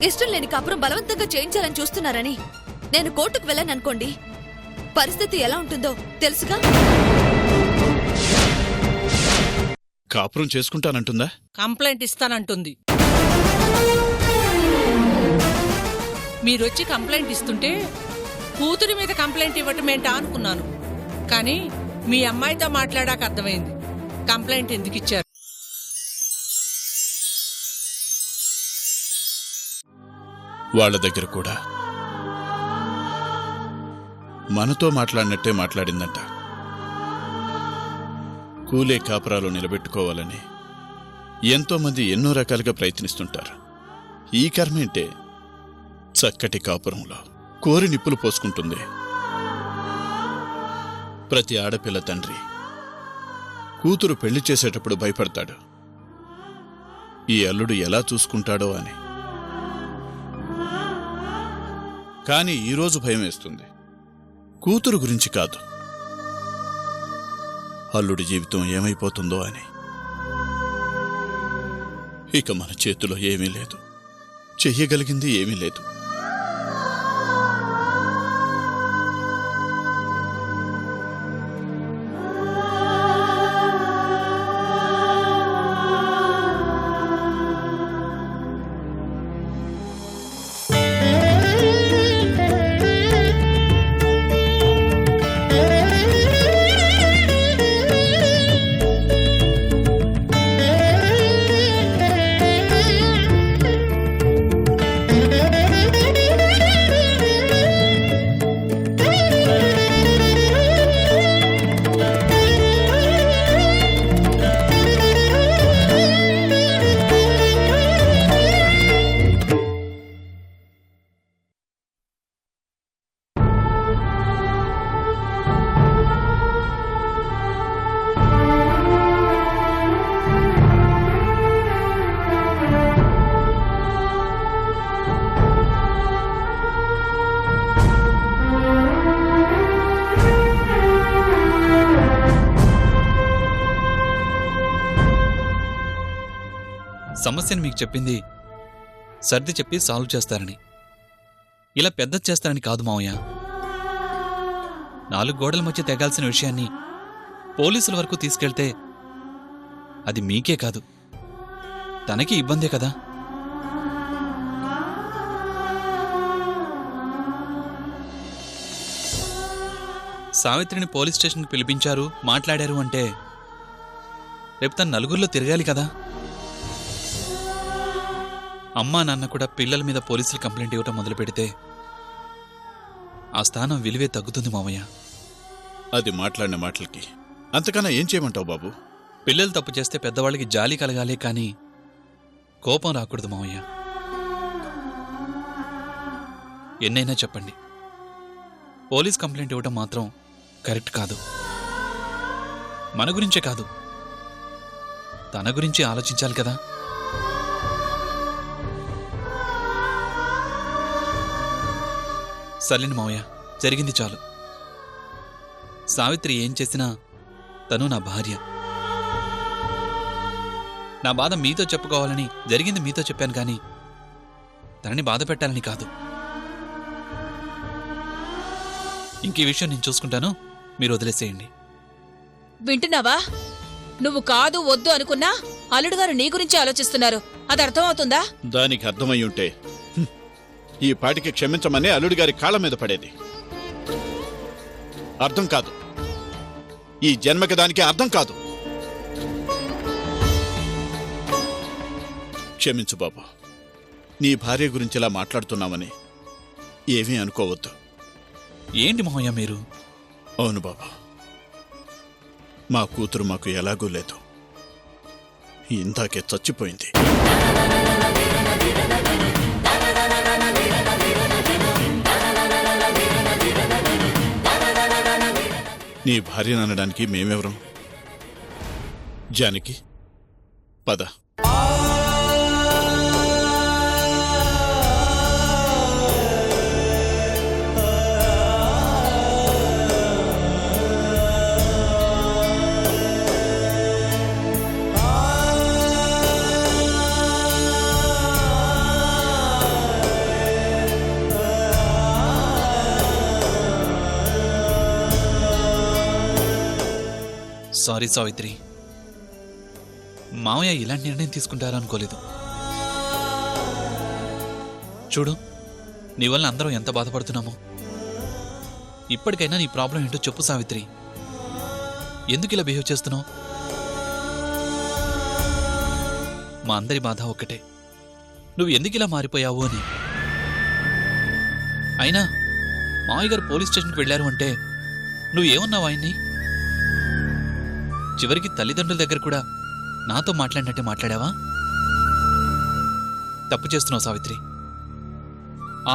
ఇష్టం లేని కాపురం బలవంతంగా చేయించాలని చూస్తున్నారని నేను కోర్టుకు వెళ్ళాననుకోండి, పరిస్థితి ఎలా ఉంటుందో తెలుసుగా. కాపురం చేసుకుంటానంటుందా? కంప్లైంట్ ఇస్తానంటుంది. మీరొచ్చి కంప్లైంట్ ఇస్తుంటే కూతురి మీద కంప్లైంట్ ఇవ్వటమేంటా అనుకున్నాను. కానీ మీ అమ్మాయితో మాట్లాడాక అర్థమైంది కంప్లైంట్ ఎందుకు ఇచ్చారు. వాళ్ళ దగ్గర కూడా మనతో మాట్లాడినట్టే మాట్లాడిందంట. కూలే కాపురాలు నిలబెట్టుకోవాలని ఎంతోమంది ఎన్నో రకాలుగా ప్రయత్నిస్తుంటారు. ఈ కర్మేంటే చక్కటి కాపురంలో కోరి నిప్పులు పోసుకుంటుంది. ప్రతి ఆడపిల్ల తండ్రి కూతురు పెళ్లి చేసేటప్పుడు భయపడతాడు, ఈ అల్లుడు ఎలా చూసుకుంటాడో అని. కాని ఈరోజు భయం వేస్తుంది. కూతురు గురించి కాదు, అల్లుడి జీవితం ఏమైపోతుందో అని. ఇక మన చేతిలో ఏమీ లేదు, చెయ్యగలిగింది ఏమీ లేదు. సమస్యను మీకు చెప్పింది సర్ది చెప్పి సాల్వ్ చేస్తారని, ఇలా పెద్దది చేస్తారని కాదు మావయ్య. 4 గోడల మధ్య తెగాల్సిన విషయాన్ని పోలీసుల వరకు తీసుకెళ్తే అది మీకే కాదు, తనకి ఇబ్బందే కదా. సావిత్రిని పోలీస్ స్టేషన్కి పిలిపించారు, మాట్లాడారు అంటే రేపు తన నలుగురిలో తిరగాలి కదా. అమ్మా నాన్న కూడా పిల్లల మీద పోలీసులు కంప్లైంట్ ఇవ్వటం మొదలు పెడితే ఆ స్థానం విలువే తగ్గుతుంది మావయ్య. అది మాట్లాడిన మాటలకి అంతకన్నా ఏం చేయమంటావు బాబు? పిల్లలు తప్పు చేస్తే పెద్దవాళ్ళకి జాలి కలగాలే కానీ కోపం రాకూడదు మావయ్య. ఎన్నైనా చెప్పండి, పోలీస్ కంప్లైంట్ ఇవ్వటం మాత్రం కరెక్ట్ కాదు. మన గురించే కాదు, తన గురించి ఆలోచించాలి కదా. సర్లేని మావయ్య, జరిగింది చాలు. సావిత్రి ఏం చేసినా తను నా భార్య. నా బాధ మీతో చెప్పుకోవాలని జరిగింది మీతో చెప్పాను కానీ తనని బాధ పెట్టాలని కాదు. ఇంకీ విషయం నేను చూసుకుంటాను, మీరు వదిలేసేయండి. వింటున్నావా? నువ్వు కాదు వద్దు అనుకున్నా అల్లుడు గారు నీ గురించి ఆలోచిస్తున్నారు. అది అర్థమవుతుందా? దానికి అర్థమై ఉంటే ఈ పాటికి క్షమించమని అల్లుడి గారి కాళ్ళ మీద పడేది. అర్థం కాదు, ఈ జన్మకి దానికి అర్థం కాదు. క్షమించు బాబు, నీ భార్య గురించి ఇలా మాట్లాడుతున్నామని ఏమీ అనుకోవద్దు. ఏంటి మావయ్య మీరు? అవును బాబు, మా కూతురు మాకు ఎలాగూ లేదు, ఇందాకే చచ్చిపోయింది. నీ భార్యను అనడానికి మేమెవరం? జానకి, పద. సారీ సావిత్రి. మావయ్య ఇలాంటి నిర్ణయం తీసుకుంటారనుకోలేదు. చూడు, నీ వల్ల అందరం ఎంత బాధపడుతున్నామో. ఇప్పటికైనా నీ ప్రాబ్లం ఏంటో చెప్పు సావిత్రి. ఎందుకు ఇలా బిహేవ్ చేస్తున్నావు? మా అందరి బాధ ఒక్కటే, నువ్వు ఎందుకు ఇలా మారిపోయావు అని. అయినా మావయ్య గారు పోలీస్ స్టేషన్కి వెళ్ళారు అంటే నువ్వేమన్నావు ఆయన్ని? చివరికి తల్లిదండ్రుల దగ్గర కూడా నాతో మాట్లాడినట్టే మాట్లాడావా? తప్పు చేస్తున్నావు సావిత్రి.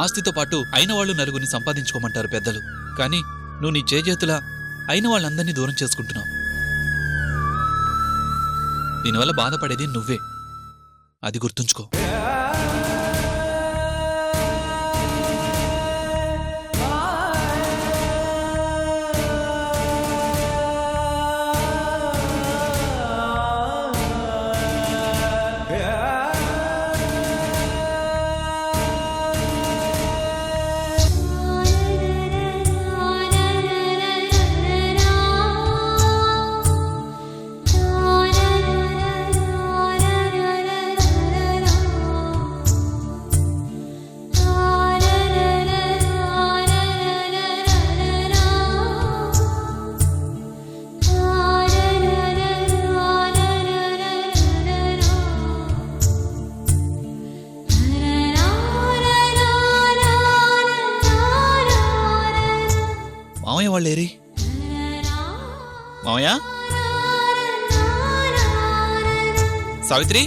ఆస్తితో పాటు అయిన వాళ్ళు నలుగురిని సంపాదించుకోమంటారు పెద్దలు, కానీ నువ్వు నీ చేజేతులా అయిన వాళ్ళందరినీ దూరం చేసుకుంటున్నావు. దీనివల్ల బాధపడేది నువ్వే, అది గుర్తుంచుకో. మావయ్య వాళ్ళేరి? మావయ్య? సావిత్రి?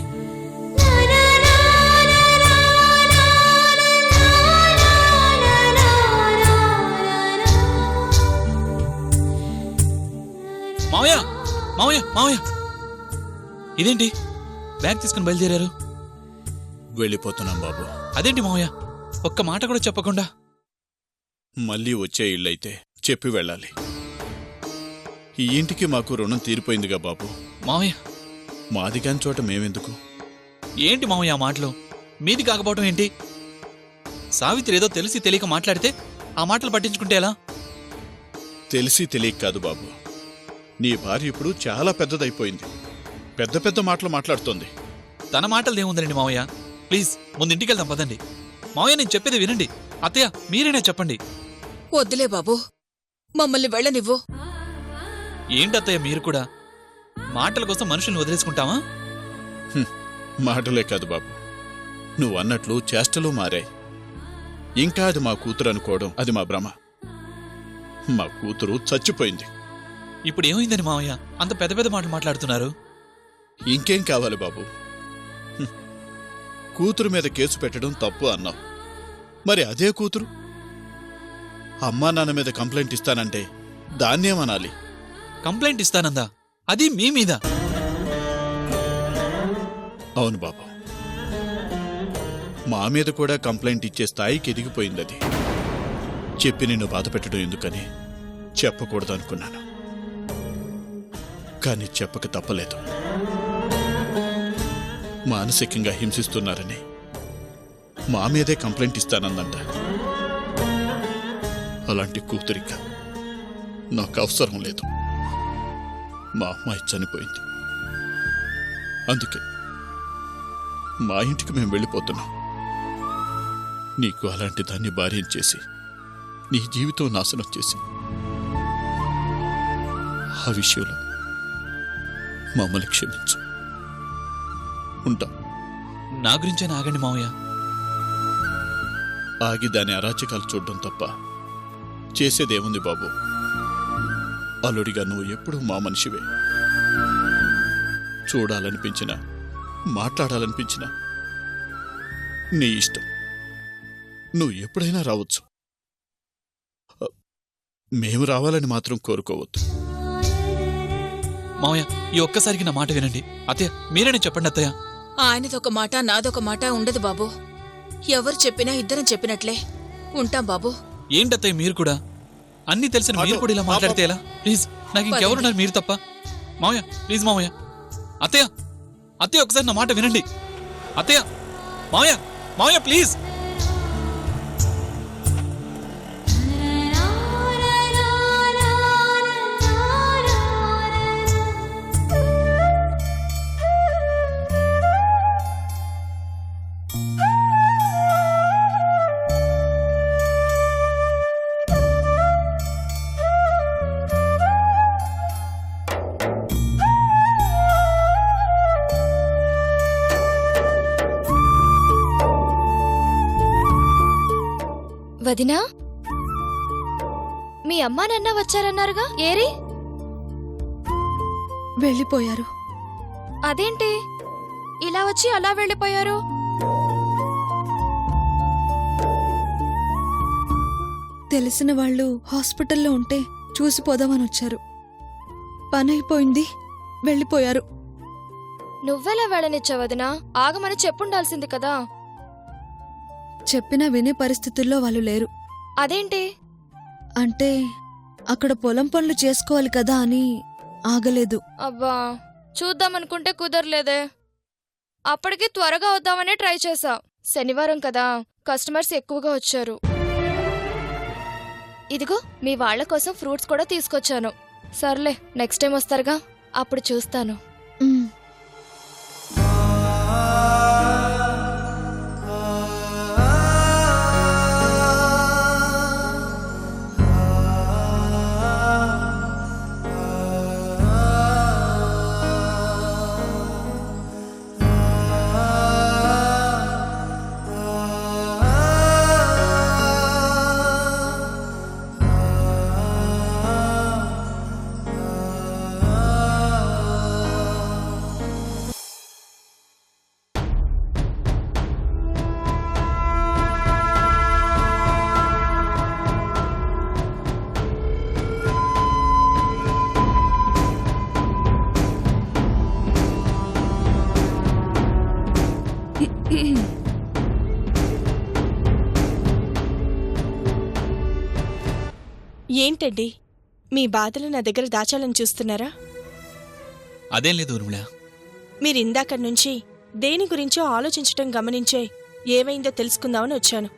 మావయ్య, మావయ్య, మావయ్య, ఇదేంటి బ్యాగ్ తీసుకుని బయలుదేరారు? వెళ్ళిపోతున్నాం బాబు. అదేంటి మావయ్య, ఒక్క మాట కూడా చెప్పకుండా? మళ్ళీ వచ్చే ఇళ్ళైతే చెప్పి వెళ్ళాలి. ఈ ఇంటికి మాకు రుణం తీరిపోయిందిగా బాబు. మావయ్య, మాది కాని చోట మేమెందుకు? ఏంటి మావయ్య ఆ మాటలు? మీది కాకపోవటం ఏంటి? సావిత్రి ఏదో తెలిసి తెలియక మాట్లాడితే ఆ మాటలు పట్టించుకుంటే ఎలా? తెలిసి తెలియక కాదు బాబు. నీ భార్య ఇప్పుడు చాలా పెద్దదైపోయింది. పెద్ద పెద్ద మాటలు మాట్లాడుతోంది. తన మాటలదేముందండి మావయ్య. ప్లీజ్ ముందు ఇంటికి వెళ్దాం పదండి. మావయ్య, నేను చెప్పేది వినండి. అత్తయ్య, మీరేనా చెప్పండి. వద్దులే బాబు, మమ్మల్ని వెళ్ళనివ్వు. ఏంటత్తయ్య మీరు కూడా? మాటల కోసం మనుషుల్ని వదిలేసుకుంటావా? మాటలే కాదు బాబు, నువ్వు అన్నట్లు చేష్టలు మారాయి. ఇంకా అది మా కూతురు అనుకోవడం అది మా భ్రమ. మా కూతురు చచ్చిపోయింది. ఇప్పుడు ఏమైందని మావయ్య అంత పెద్ద పెద్ద మాటలు మాట్లాడుతున్నారు? ఇంకేం కావాలి బాబు? కూతురు మీద కేసు పెట్టడం తప్పు అన్నావు. మరి అదే కూతురు అమ్మా నాన్న మీద కంప్లైంట్ ఇస్తానంటే దాన్నేమనాలి? కంప్లైంట్ ఇస్తానందా? అది మీ మీద? అవును బాబు, మా మీద కూడా కంప్లైంట్ ఇచ్చే స్థాయికి ఎదిగిపోయింది అది. చెప్పి నిన్ను బాధ పెట్టడం ఎందుకని చెప్పకూడదు అనుకున్నాను, కానీ చెప్పక తప్పలేదు. మానసికంగా హింసిస్తున్నారని మా మీదే కంప్లైంట్ ఇస్తానందంట. అలాంటి కూతురిక నాకు అవసరం లేదు. మా అమ్మాయి చనిపోయింది, అందుకే మా ఇంటికి మేము వెళ్ళిపోతున్నాం. నీకు అలాంటి దాన్ని భార్యం చేసి నీ జీవితం నాశనం చేసి ఆ విషయంలో మమ్మల్ని క్షమించు. ఉంటాం. నా గురించే ఆగండి మావయ్య. ఆగి దాని అరాచకాలు చూడడం తప్ప చేసేదేముంది బాబు? అల్లుడిగా నువ్వు ఎప్పుడూ మా మనిషివే. చూడాలనిపించినా మాట్లాడాలనిపించినా నీ ఇష్టం. నువ్వు ఎప్పుడైనా రావచ్చు. మేము రావాలని మాత్రం కోరుకోవద్దు. మావయ్య, ఈ ఒక్కసారికి నా మాట వినండి. అత్తయ్య, మీరేనే చెప్పండి అత్తయ్య. ఆయనదొక మాట నాదొక మాట ఉండదు బాబు. ఎవరు చెప్పినా ఇద్దరం చెప్పినట్లే. ఉంటాం బాబు. ఏంటత్తయ్య మీరు కూడా? అన్నీ తెలిసిన మీరు కూడా ఇలా మాట్లాడితే ఎలా? ప్లీజ్, నాకు ఇంకెవరున్నారు మీరు తప్ప? మావయ్య ప్లీజ్, మావయ్య. అత్తయ్య, అత్తయ్య ఒకసారి నా మాట వినండి. అత్తయ్య, మావయ్య, మావయ్య ప్లీజ్. వదినా మీ అమ్మా నాన్న వచ్చారన్నారుగా ఏరి వెళ్ళిపోయారు. అదేంటి ఇలా వచ్చి అలా వెళ్ళిపోయారు? తెలిసిన వాళ్ళు హాస్పిటల్లో ఉంటే చూసిపోదామని వచ్చారు. పని అయిపోయింది, వెళ్ళిపోయారు. నువ్వెలా వెళ్ళనిచ్చావు వదినా? ఆగమని చెప్పుండాల్సింది కదా. చెప్పినా వినే పరిస్థితుల్లో వాళ్ళు లేరు. అదేంటి? అంటే అక్కడ పొలం పనులు చేసుకోవాలి కదా అని ఆగలేదు. అబ్బా, చూద్దామనుకుంటే కుదరలేదే. అప్పటికి త్వరగా వద్దామనే ట్రై చేశా. శనివారం కదా, కస్టమర్స్ ఎక్కువగా వచ్చారు. ఇదిగో మీ వాళ్ళ కోసం ఫ్రూట్స్ కూడా తీసుకొచ్చాను. సర్లే, నెక్స్ట్ టైం వస్తారుగా, అప్పుడు చూస్తాను. ఉమ్. ఏంటండి మీ బాధలు నా దగ్గర దాచాలని చూస్తున్నారా? అదేం లేదు ఊర్మిళ. మీరిందాక నుంచి దేని గురించో ఆలోచించటం గమనించే ఏమైందో తెలుసుకుందామని వచ్చాను.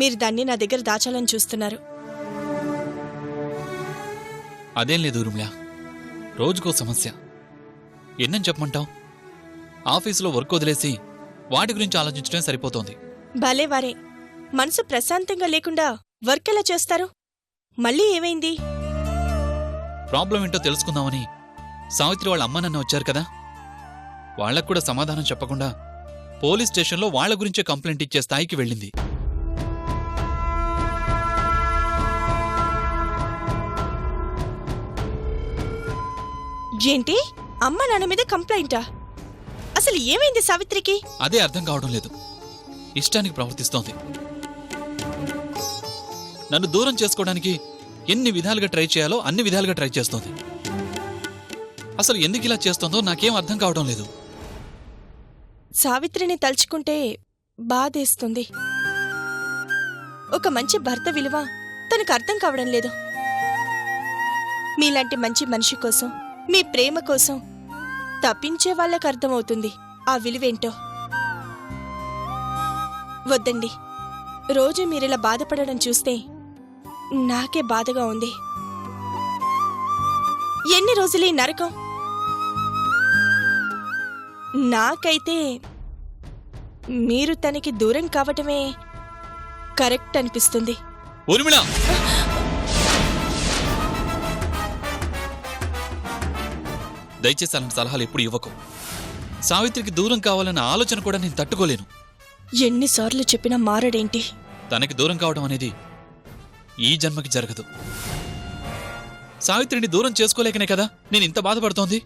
మీరు దాన్ని నా దగ్గర దాచాలని చూస్తున్నారు. అదేం లేదు ఊర్మిళ. రోజుకో సమస్య. ఎన్నని చెప్పమంటావు? ఆఫీసులో వర్క్ వదిలేసి వాటి గురించి ఆలోచించడం సరిపోతోంది. భలేవారే, మనసు ప్రశాంతంగా లేకుండా వర్క్ ఎలా చేస్తారు? మళ్ళీ ఏమైంది? ప్రాబ్లం ఏంటో తెలుసుకుందామని సావిత్రి వాళ్ళ అమ్మ నాన్న వచ్చారు కదా, వాళ్లకు కూడా సమాధానం చెప్పకుండా పోలీస్ స్టేషన్లో వాళ్ల గురించే కంప్లైంట్ ఇచ్చే స్థాయికి వెళ్ళింది. ఏంటి, అమ్మ నాన్న మీద కంప్లైంటా? అసలు ఏమైంది సావిత్రికి? అదే అర్థం కావడం లేదు. ఇష్టానికి ప్రవర్తిస్తోంది. నన్ను దూరం చేసుకోవడానికి ఎన్ని విధాలుగా ట్రై చేయాలో అన్ని విధాలుగా ట్రై చేస్తోంది. అసలు ఎందుకు ఇలా చేస్తోందో నాకేం అర్థం కావడం లేదు. సావిత్రిని తలుచుకుంటే బాధేస్తుంది. ఒక మంచి భర్త విలువ తనకు అర్థం కావడం లేదు. మీలాంటి మంచి మనిషి కోసం, మీ ప్రేమ కోసం తప్పించే వాళ్ళకు అర్థమవుతుంది ఆ విలువేంటో. వద్దండి, రోజు మీరిలా బాధపడడం చూస్తే నాకే బాధగా ఉంది. ఎన్ని రోజులు ఈ నరకం? నాకైతే మీరు తనకి దూరం కావటమే కరెక్ట్ అనిపిస్తుంది. ఊర్మిళ! దయచేసి అలాంటి సలహాలు ఎప్పుడు ఇవ్వకు. సావిత్రికి దూరం కావాలన్న ఆలోచన కూడా నేను తట్టుకోలేను. ఎన్నిసార్లు చెప్పినా మారడేంటి? తనకి దూరం కావడం అనేది ఈ జన్మకి జరగదు. సావిత్రిని దూరం చేసుకోలేకనే కదా నేను ఇంత బాధపడుతోంది.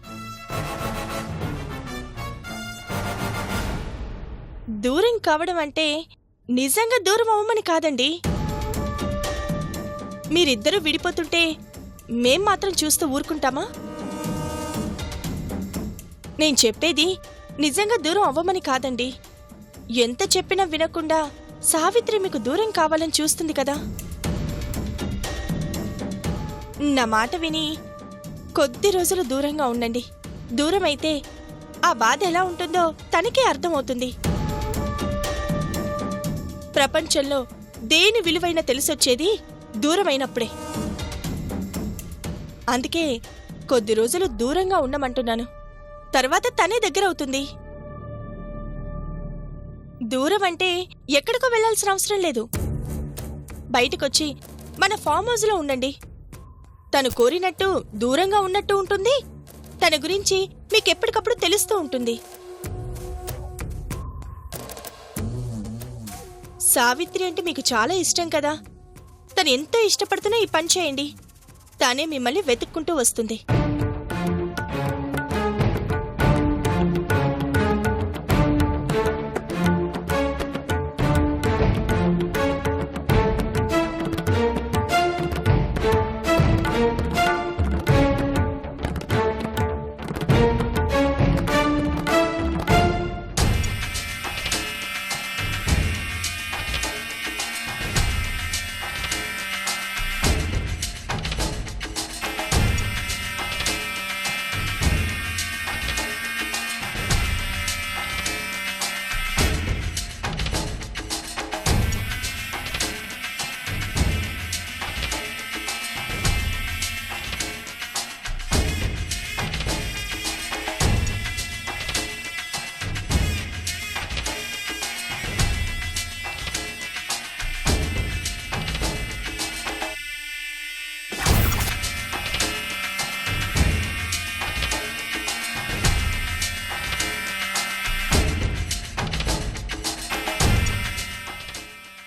దూరం కావడం అంటే నిజంగా దూరం అవ్వమని కాదండి. మీరిద్దరూ విడిపోతుంటే మేం మాత్రం చూస్తూ ఊరుకుంటామా? నేను చెప్పేది నిజంగా దూరం అవ్వమని కాదండి. ఎంత చెప్పినా వినకుండా సావిత్రి మీకు దూరం కావాలని చూస్తుంది కదా. నా మాట విని కొద్ది రోజులు దూరంగా ఉండండి. దూరమైతే ఆ బాధ ఎలా ఉంటుందో తనకే అర్థమవుతుంది. ప్రపంచంలో దేని విలువైన తెలిసొచ్చేది దూరమైనప్పుడే. అందుకే కొద్ది రోజులు దూరంగా ఉండమంటున్నాను. తర్వాత తనే దగ్గరవుతుంది. దూరం అంటే ఎక్కడికో వెళ్లాల్సిన అవసరం లేదు. బయటకొచ్చి మన ఫామ్ హౌస్లో ఉండండి. తను కోరినట్టు దూరంగా ఉన్నట్టు ఉంటుంది. తన గురించి మీకెప్పటికప్పుడు తెలుస్తూ ఉంటుంది. సావిత్రి అంటే మీకు చాలా ఇష్టం కదా. తను ఎంతో ఇష్టపడుతున్నా ఈ పని చేయండి. తానే మిమ్మల్ని వెతుక్కుంటూ వస్తుంది.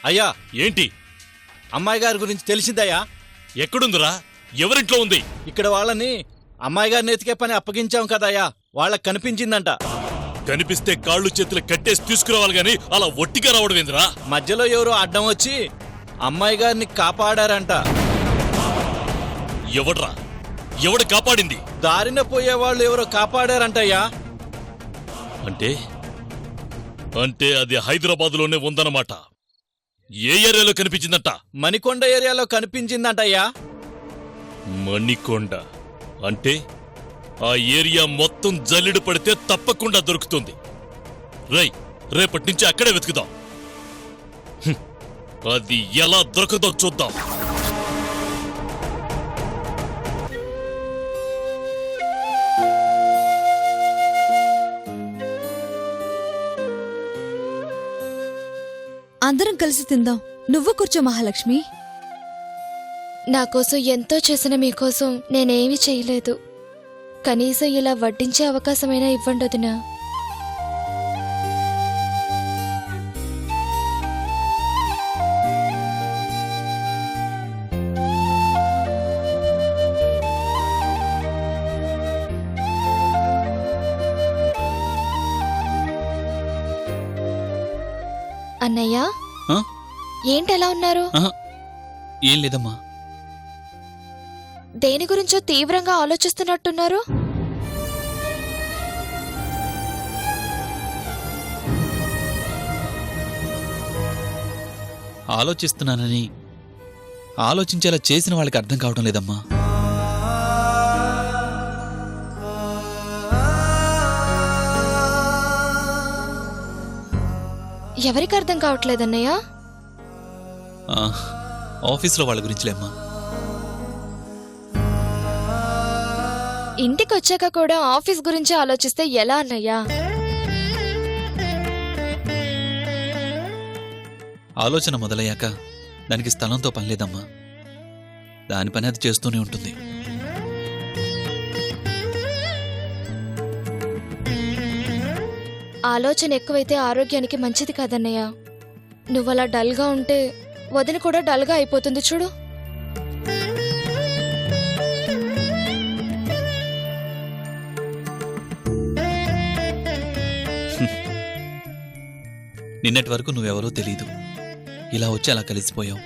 అయ్యా, ఏంటి? అమ్మాయి గారి గురించి తెలిసిందయ్యా. ఎక్కడుందిరా? ఎవరింట్లో ఉంది? ఇక్కడ వాళ్ళని అమ్మాయి గారిని ఎతికే పని అప్పగించాం కదయ్యా, వాళ్ళకి కనిపించిందంట. కనిపిస్తే కాళ్ళు చేతులు కట్టేసి తీసుకురావాలి గాని అలా ఒట్టిగా రావడం ఏందిరా? మధ్యలో ఎవరో అడ్డం వచ్చి అమ్మాయి గారిని కాపాడారంట. ఎవడ్రా? ఎవడు కాపాడింది? దారిన పోయేవాళ్ళు ఎవరో కాపాడారంటయ్యా. అంటే అంటే అది హైదరాబాదులోనే ఉందన్నమాట. ఏ ఏరియాలో కనిపించిందంట? మణికొండ ఏరియాలో కనిపించిందంటయ్యా. మణికొండ అంటే ఆ ఏరియా మొత్తం జల్లెడు పడితే తప్పకుండా దొరుకుతుంది. రేపటి నుంచి అక్కడే వెతుకుదాం. అది ఎలా దొరకదో చూద్దాం. అందరం కలిసి తిందాం. నువ్వు కూర్చో మహాలక్ష్మి. నా కోసం ఎంతో చేసిన మీకోసం నేనేమీ చేయలేదు. కనీసం ఇలా వడ్డించే అవకాశమైనా ఇవ్వండి వదినా. అన్నయ్య, ఆ? ఏంటి ఎలా ఉన్నారు? ఆహా, ఏం లేదమ్మా. దేని గురించో తీవ్రంగా ఆలోచిస్తున్నట్టున్నారు. ఆలోచిస్తున్నానని ఆలోచించేలా చేసిన వాళ్ళకి అర్థం కావడం లేదమ్మా. ఎవరికి అర్థం కావట్లేదన్నయ్య? ఆ, ఆఫీసులో వాళ్ళ గురించిలేమ్మా. ఇంటికి వచ్చాక కూడా ఆఫీస్ గురించి ఆలోచిస్తే ఎలా అన్నయ్యా? ఆలోచన మొదలయ్యాక దానికి స్థలంతో పని లేదమ్మా. దాని పని అది చేస్తూనే ఉంటుంది. ఆలోచన ఎక్కువైతే ఆరోగ్యానికి మంచిది కాదన్నయ్య. నువ్వలా డల్గా ఉంటే వదిన కూడా డల్గా అయిపోతుంది చూడు. నిన్నటి వరకు నువ్వెవరో తెలీదు. ఇలా వచ్చి అలా కలిసిపోయావు.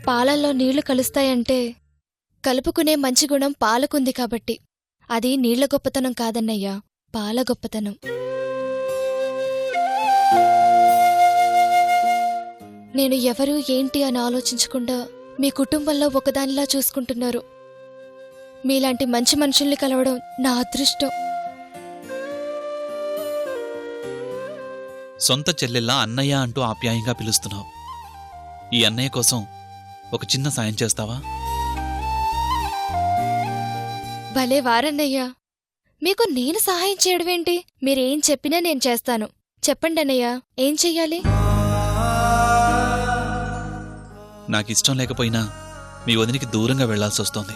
పాలల్లో నీళ్లు కలుస్తాయంటే కలుపుకునే మంచి గుణం పాలకుంది కాబట్టి. అది నీళ్ల గొప్పతనం కాదన్నయ్యా, పాల గొప్పతనం. నేను ఎవరు ఏంటి అని ఆలోచించకుండా మీ కుటుంబంలో ఒకదానిలా చూసుకుంటున్నారు. మీలాంటి మంచి మనుషుల్ని కలవడం నా అదృష్టం. సొంత చెల్లెల్లా అన్నయ్య అంటూ ఆప్యాయంగా పిలుస్తున్నావు. ఈ అన్నయ్య కోసం ఒక చిన్న సాయం చేస్తావా? భలే వారన్నయ్యా, మీకు నేను సహాయం చేయడమేంటి? మీరేం చెప్పినా నేను చేస్తాను. చెప్పండి అన్నయ్య, ఏం చెయ్యాలి? నాకిష్టం లేకపోయినా మీ వదినికి దూరంగా వెళ్లాల్సి వస్తోంది.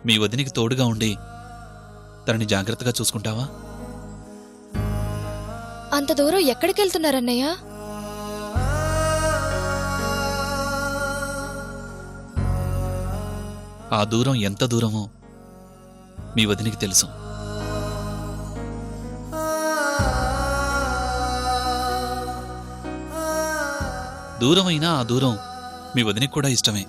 మీ వదినికి తోడుగా ఉండి తనని జాగ్రత్తగా చూసుకుంటావా? అంత దూరం ఎక్కడికెళ్తున్నారన్నయ్య? ఆ దూరం ఎంత దూరమో మీ వదినికి తెలుసు. దూరమైనా ఆ దూరం మీ వదినికి కూడా ఇష్టమే.